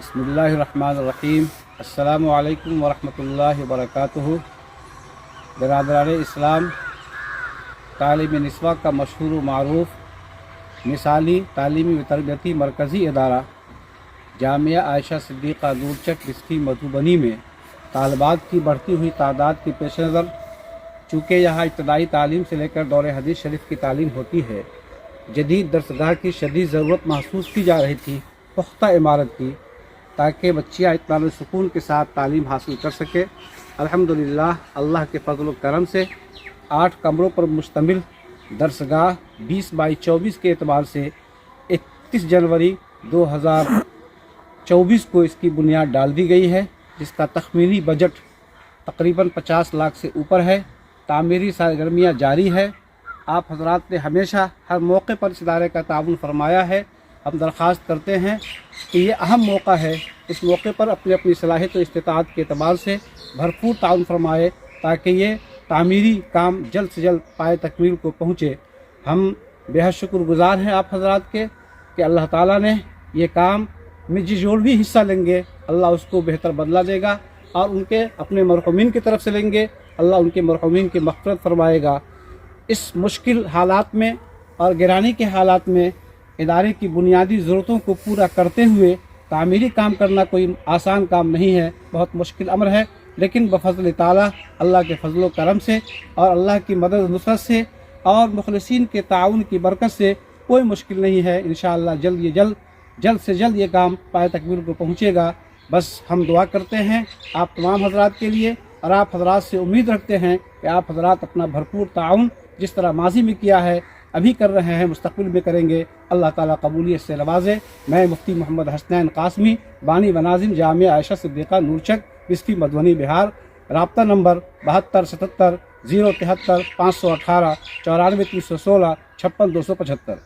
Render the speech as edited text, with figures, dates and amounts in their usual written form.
بسم اللہ الرحمن الرحیم۔ السلام علیکم ورحمۃ اللہ وبرکاتہ۔ برادران اسلام، تعلیم نسواں کا مشہور و معروف مثالی تعلیمی و تربیتی مرکزی ادارہ جامعہ عائشہ صدیقہ نورچک بستی مدھوبنی میں طالبات کی بڑھتی ہوئی تعداد کے پیش نظر، چونکہ یہاں ابتدائی تعلیم سے لے کر دور حدیث شریف کی تعلیم ہوتی ہے، جدید درسگاہ کی شدید ضرورت محسوس کی جا رہی تھی، پختہ عمارت کی، تاکہ بچیاں اطمینان و سکون کے ساتھ تعلیم حاصل کر سکے۔ الحمدللہ اللہ کے فضل و کرم سے 8 کمروں پر مشتمل درسگاہ 20/24 کے اعتبار سے 31 جنوری 2024 کو اس کی بنیاد ڈال دی گئی ہے، جس کا تخمینی بجٹ تقریباً 50 لاکھ سے اوپر ہے۔ تعمیری سرگرمیاں جاری ہے۔ آپ حضرات نے ہمیشہ ہر موقع پر اس ادارے کا تعاون فرمایا ہے۔ ہم درخواست کرتے ہیں کہ یہ اہم موقع ہے، اس موقع پر اپنی صلاحیت و استطاعت کے اعتبار سے بھرپور تعاون فرمائے تاکہ یہ تعمیری کام جلد سے جلد پائے تکمیل کو پہنچے۔ ہم بے حد شکر گزار ہیں آپ حضرات کے کہ اللہ تعالیٰ نے یہ کام میں جو بھی حصہ لیں گے اللہ اس کو بہتر بدلہ دے گا، اور ان کے اپنے مرحومین کی طرف سے لیں گے اللہ ان کے مرحومین کی مغفرت فرمائے گا۔ اس مشکل حالات میں اور گرانی کے حالات میں ادارے کی بنیادی ضرورتوں کو پورا کرتے ہوئے تعمیری کام کرنا کوئی آسان کام نہیں ہے، بہت مشکل امر ہے، لیکن بفضل تعالیٰ اللہ کے فضل و کرم سے اور اللہ کی مدد و نصرت سے اور مخلصین کے تعاون کی برکت سے کوئی مشکل نہیں ہے۔ انشاءاللہ جلد سے جلد یہ کام پائے تکمیل کو پہنچے گا۔ بس ہم دعا کرتے ہیں آپ تمام حضرات کے لیے، اور آپ حضرات سے امید رکھتے ہیں کہ آپ حضرات اپنا بھرپور تعاون جس طرح ماضی میں کیا ہے، ابھی کر رہے ہیں، مستقبل میں کریں گے۔ اللہ تعالیٰ قبولیت سے نوازے۔ میں مفتی محمد حسنین قاسمی، بانی و ناظم جامعہ عائشہ صدیقہ نورچک بستی مدھوبنی بہار۔ رابطہ نمبر 7277 073 518 94 316 56 275۔